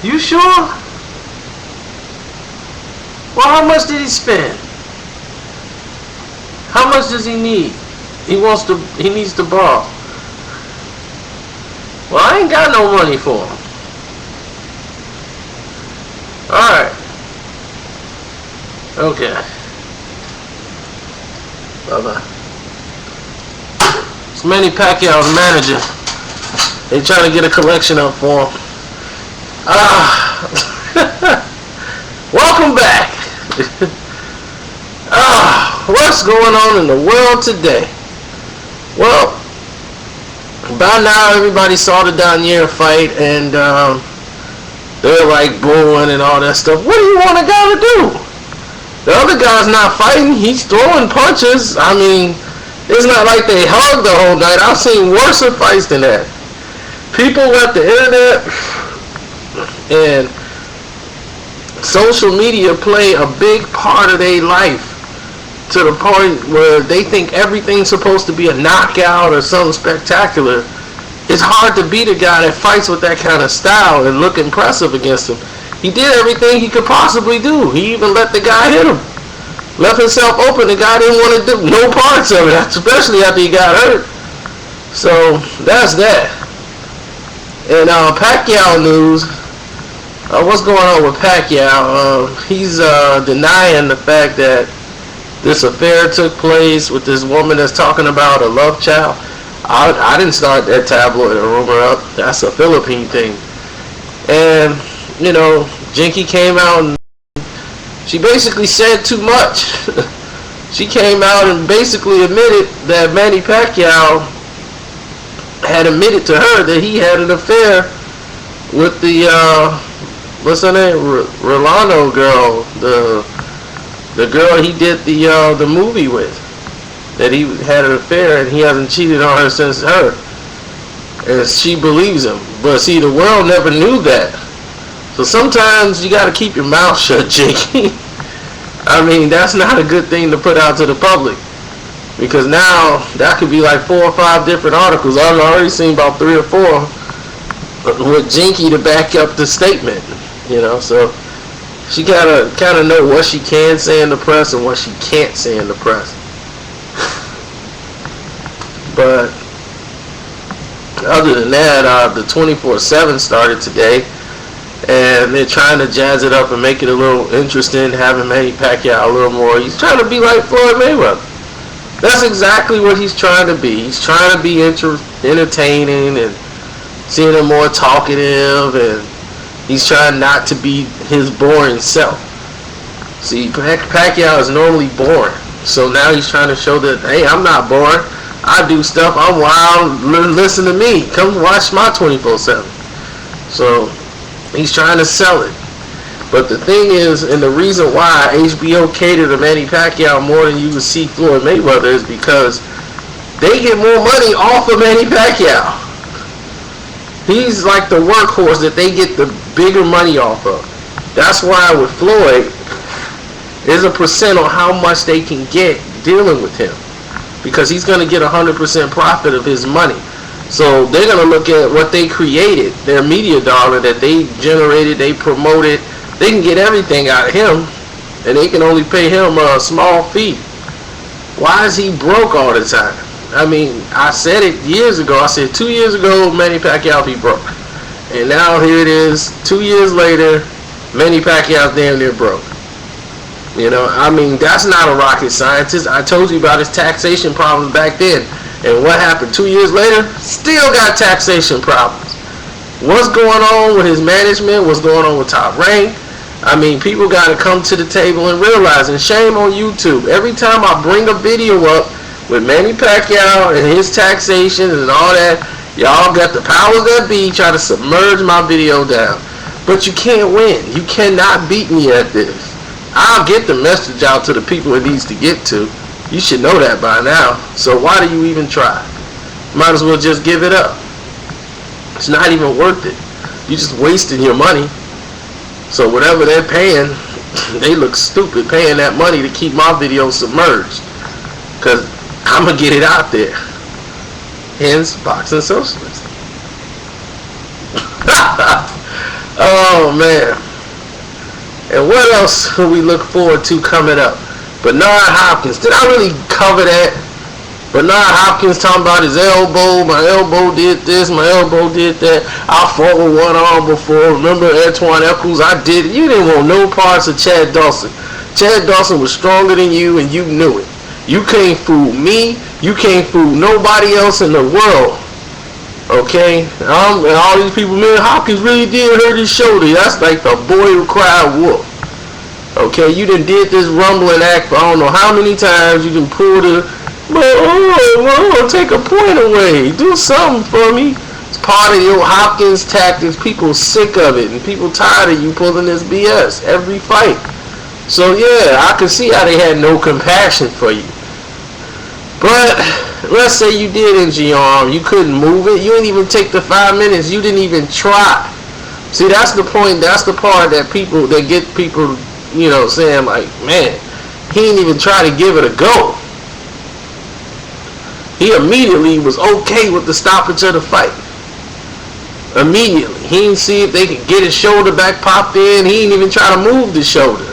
You sure? Well, how much did he spend? How much does he need? He needs to borrow. Well, I ain't got no money for him. Alright. Okay. Bye-bye. It's Manny Pacquiao's manager. They trying to get a collection up for him. Welcome back. What's going on in the world today? Well, by now everybody saw the Danier fight, and they're like booing and all that stuff. What do you want a guy to do? The other guy's not fighting. He's throwing punches. I mean, it's not like they hugged the whole night. I've seen worse fights than that. People let the internet and social media play a big part of their life, to the point where they think everything's supposed to be a knockout or something spectacular. It's hard to beat a guy that fights with that kind of style and look impressive against him. He did everything he could possibly do. He even let the guy hit him. Left himself open. The guy didn't want to do no parts of it, especially after he got hurt. So, that's that. And Pacquiao news. What's going on with Pacquiao? He's denying the fact that this affair took place with this woman that's talking about a love child. I didn't start that tabloid rumor up. That's a Philippine thing. And, you know, Jinky came out and she basically said too much. She came out and basically admitted that Manny Pacquiao had admitted to her that he had an affair with the, what's her name? Rolando girl. The girl he did the movie with, that he had an affair, and he hasn't cheated on her since her. And she believes him. But see, the world never knew that. So sometimes you got to keep your mouth shut, Jakey. I mean, that's not a good thing to put out to the public, because now that could be like 4 or 5 different articles. I've already seen about 3 or 4 with Jinky to back up the statement. You know, so she gotta kind of know what she can say in the press and what she can't say in the press. But other than that, the 24/7 started today, and they're trying to jazz it up and make it a little interesting, having Manny Pacquiao a little more. He's trying to be like Floyd Mayweather. That's exactly what he's trying to be. He's trying to be entertaining and seeing him more talkative, and he's trying not to be his boring self. See, Pacquiao is normally boring. So now he's trying to show that, hey, I'm not boring. I do stuff. I'm wild. Listen to me. Come watch my 24/7. So he's trying to sell it. But the thing is, and the reason why HBO catered to Manny Pacquiao more than you would see Floyd Mayweather is because they get more money off of Manny Pacquiao. He's like the workhorse that they get the bigger money off of. That's why with Floyd, there's a percent on how much they can get dealing with him, because he's going to get 100% profit of his money. So they're going to look at what they created, their media dollar that they generated, they promoted. They can get everything out of him, and they can only pay him a small fee. Why is he broke all the time? I mean, I said it years ago. I said 2 years ago, Manny Pacquiao be broke. And now here it is, 2 years later, Manny Pacquiao's damn near broke. You know, I mean, that's not a rocket scientist. I told you about his taxation problems back then. And what happened 2 years later? Still got taxation problems. What's going on with his management? What's going on with Top Rank? I mean, people got to come to the table and realize, and shame on YouTube. Every time I bring a video up with Manny Pacquiao and his taxation and all that, y'all got the powers that be try to submerge my video down. But you can't win. You cannot beat me at this. I'll get the message out to the people it needs to get to. You should know that by now. So why do you even try? Might as well just give it up. It's not even worth it. You're just wasting your money. So whatever they're paying, they look stupid paying that money to keep my video submerged. Because I'm going to get it out there. Hence, boxing socialist. Oh man. And what else can we look forward to coming up? Bernard Hopkins. Did I really cover that? Bernard Hopkins talking about his elbow. My elbow did this. My elbow did that. I fought with one arm before. Remember Antoine Eccles? I did it. You didn't want no parts of Chad Dawson. Chad Dawson was stronger than you, and you knew it. You can't fool me. You can't fool nobody else in the world. Okay? And all these people, man, Hopkins really did hurt his shoulder. That's like the boy who cried wolf. Okay? You done did this rumbling act for I don't know how many times. You done pulled the... Well, take a point away. Do something for me. It's part of your Hopkins tactics. People sick of it, and people tired of you pulling this BS every fight. So yeah, I can see how they had no compassion for you. But let's say you did injure your arm, you couldn't move it. You didn't even take the 5 minutes. You didn't even try. See, that's the point. That's the part that get people, saying like, man, he didn't even try to give it a go. He immediately was okay with the stoppage of the fight. Immediately. He didn't see if they could get his shoulder back popped in. He didn't even try to move the shoulder.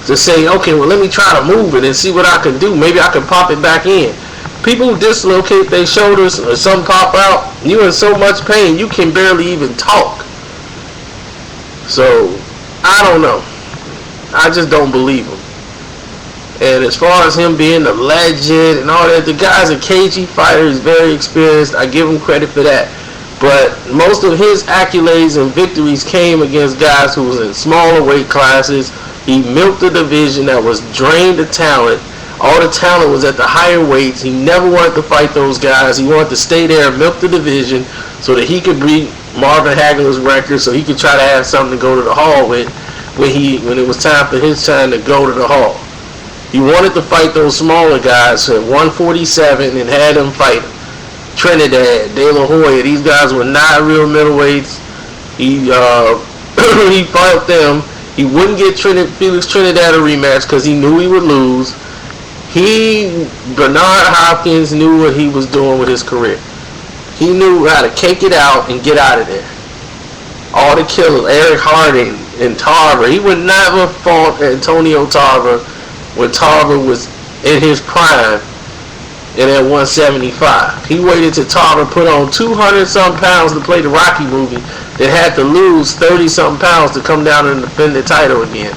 To say, okay, well, let me try to move it and see what I can do. Maybe I can pop it back in. People who dislocate their shoulders or some pop out, you're in so much pain, you can barely even talk. So, I don't know. I just don't believe him. And as far as him being a legend and all that, the guy's a cagey fighter. He's very experienced. I give him credit for that. But most of his accolades and victories came against guys who was in smaller weight classes. He milked the division that was drained of talent. All the talent was at the higher weights. He never wanted to fight those guys. He wanted to stay there and milk the division so that he could beat Marvin Hagler's record, so he could try to have something to go to the hall with when it was time for his time to go to the hall. He wanted to fight those smaller guys at 147 and had them fight Trinidad, De La Hoya. These guys were not real middleweights. He fought them. He wouldn't get Felix Trinidad a rematch because he knew he would lose. Bernard Hopkins knew what he was doing with his career. He knew how to cake it out and get out of there. All the killers, Eric Harding and Tarver. He would never fought Antonio Tarver when Tarver was in his prime and at 175. He waited till Tarver put on 200-something pounds to play the Rocky movie, then had to lose 30-something pounds to come down and defend the title again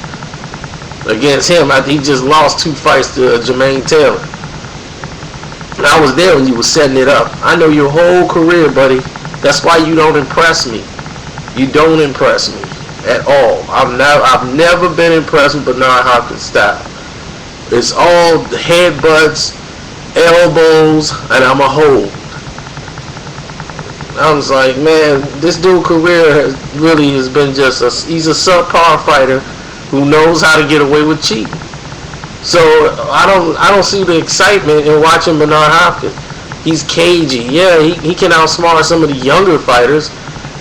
against him after he just lost 2 fights to Jermaine Taylor. And I was there when you were setting it up. I know your whole career, buddy. That's why you don't impress me. You don't impress me at all. I've never been impressed with Bernard Hopkins' style. It's all headbutts, elbows, and I'm a hold. I was like, man, this dude's career has been he's a subpar fighter who knows how to get away with cheating. So I don't see the excitement in watching Bernard Hopkins. He's cagey. Yeah, he can outsmart some of the younger fighters.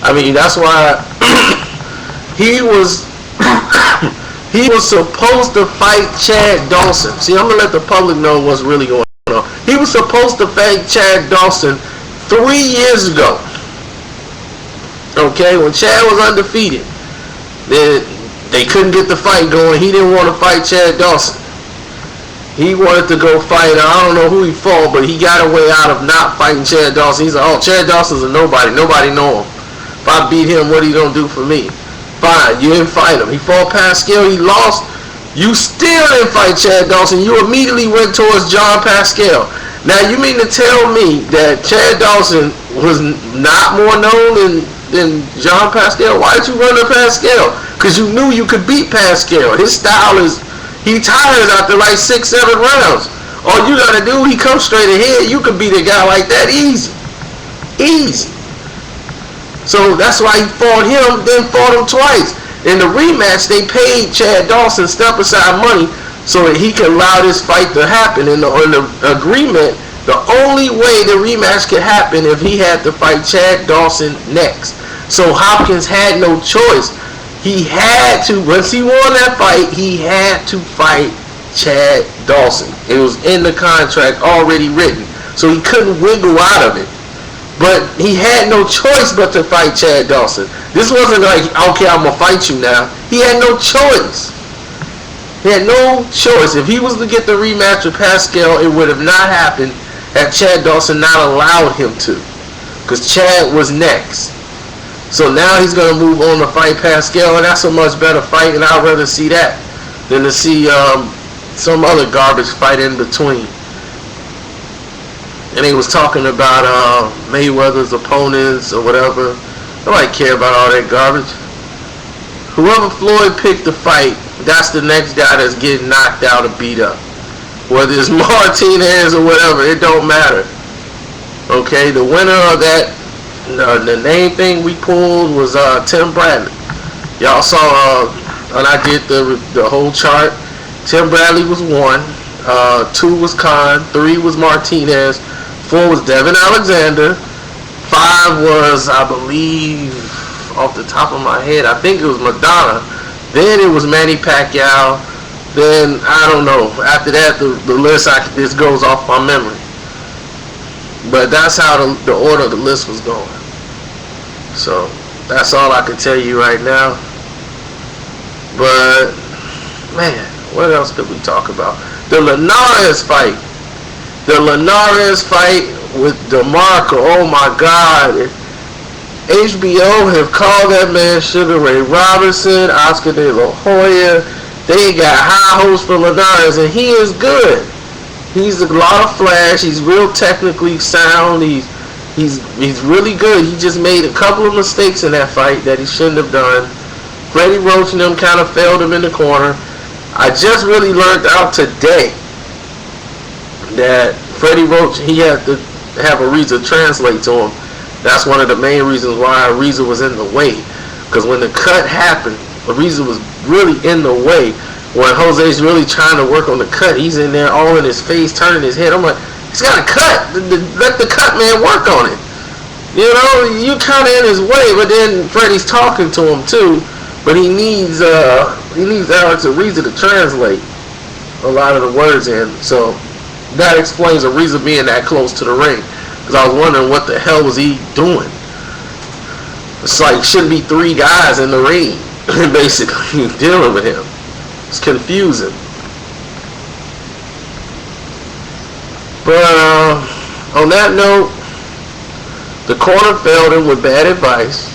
I mean, that's why he was supposed to fight Chad Dawson. See, I'm going to let the public know what's really going on. He was supposed to fight Chad Dawson 3 years ago. Okay, when Chad was undefeated. They couldn't get the fight going. He didn't want to fight Chad Dawson. He wanted to go fight, I don't know who he fought, but he got a way out of not fighting Chad Dawson. He's like, oh, Chad Dawson's a nobody. Nobody know him. If I beat him, what are you going to do for me? Fine, you didn't fight him. He fought Pascal, he lost. You still didn't fight Chad Dawson. You immediately went towards John Pascal. Now, you mean to tell me that Chad Dawson was not more known than John Pascal? Why did you run to Pascal? Because you knew you could beat Pascal. His style is, he tires after like 6-7 rounds. All you got to do, he comes straight ahead. You could beat a guy like that easy. Easy. So that's why he fought him, then fought him twice. In the rematch, they paid Chad Dawson step aside money so that he could allow this fight to happen. In the agreement, the only way the rematch could happen if he had to fight Chad Dawson next. So Hopkins had no choice. He had to, once he won that fight, he had to fight Chad Dawson. It was in the contract already written. So he couldn't wiggle out of it. But he had no choice but to fight Chad Dawson. This wasn't like, okay, I'm gonna fight you now. He had no choice. He had no choice. If he was to get the rematch with Pascal, it would have not happened had Chad Dawson not allowed him to, because Chad was next. So now he's gonna move on to fight Pascal, and that's a much better fight, and I'd rather see that than to see some other garbage fight in between. And he was talking about Mayweather's opponents or whatever. Nobody care about all that garbage. Whoever Floyd picked to fight, that's the next guy that's getting knocked out or beat up. Whether it's Martinez or whatever, it don't matter. Okay, the winner of that, the name thing we pulled was Tim Bradley. Y'all saw when I did the whole chart. Tim Bradley was 1, 2 was Khan, 3 was Martinez, 4 was Devin Alexander, 5 was, I believe, off the top of my head, I think it was Madonna. Then it was Manny Pacquiao. Then, I don't know. After that, the list, this goes off my memory. But that's how the order of the list was going. So, that's all I can tell you right now. But, man, what else could we talk about? The Linares fight. The Linares fight with DeMarco. Oh, my God. HBO have called that man Sugar Ray Robinson, Oscar De La Hoya. They got high hopes for Linares, and he is good. He's a lot of flash. He's real technically sound. He's really good. He just made a couple of mistakes in that fight that he shouldn't have done. Freddie Roach and them kind of failed him in the corner. I just really learned out today that Freddie Roach, he had to have Ariza translate to him. That's one of the main reasons why Ariza was in the way. Because when the cut happened, Ariza was really in the way. When Jose's really trying to work on the cut, he's in there all in his face, turning his head. I'm like, he's got a cut. Let the cut man work on it. You know, you kind of in his way, but then Freddie's talking to him too. But he needs Alex Ariza to translate a lot of the words in. So that explains Ariza being that close to the ring. Because I was wondering what the hell was he doing. It's like shouldn't be 3 guys in the ring basically dealing with him. It's confusing. But on that note, the corner failed him with bad advice.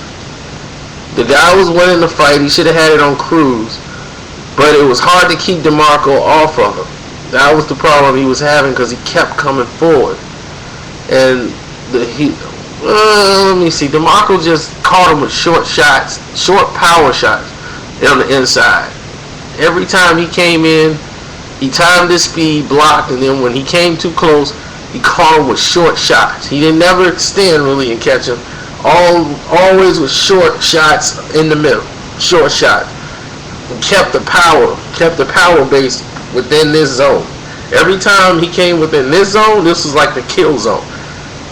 The guy was winning the fight. He should have had it on Cruz. But it was hard to keep DeMarco off of him. That was the problem he was having because he kept coming forward. And let me see. DeMarco just caught him with short shots, short power shots on the inside. Every time he came in, he timed his speed, blocked, and then when he came too close, he caught him with short shots. He didn't never extend really and catch him. Always with short shots in the middle, short shot. And kept the power base within this zone. Every time he came within this zone, this was like the kill zone.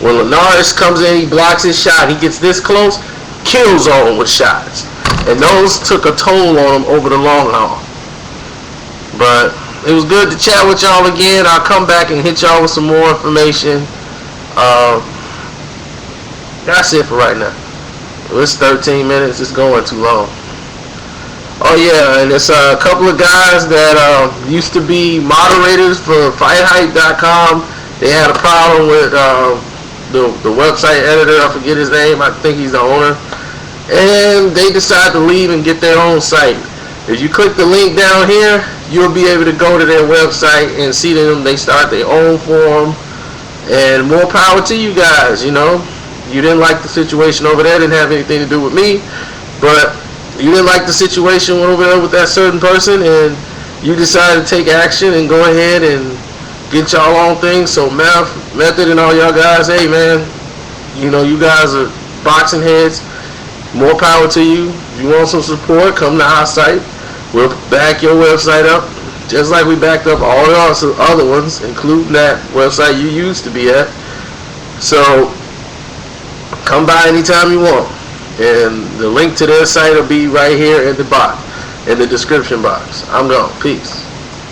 When Linares comes in, he blocks his shot. He gets this close, kill zone with shots. And those took a toll on him over the long haul. But it was good to chat with y'all again. I'll come back and hit y'all with some more information. That's it for right now. It's 13 minutes. It's going too long. Oh yeah, and it's a couple of guys that used to be moderators for FightHype.com. They had a problem with the website editor. I forget his name. I think he's the owner. And they decided to leave and get their own site. If you click the link down here, you'll be able to go to their website and see them. They start their own forum. And more power to you guys, you know. You didn't like the situation over there. Didn't have anything to do with me. But you didn't like the situation over there with that certain person. And you decided to take action and go ahead and get y'all own thing. So Method and all y'all guys, hey man, you know, you guys are boxing heads. More power to you. If you want some support, come to our site. We'll back your website up just like we backed up all the other ones, including that website you used to be at. So come by anytime you want. And the link to their site will be right here in the box, in the description box. I'm gone. Peace.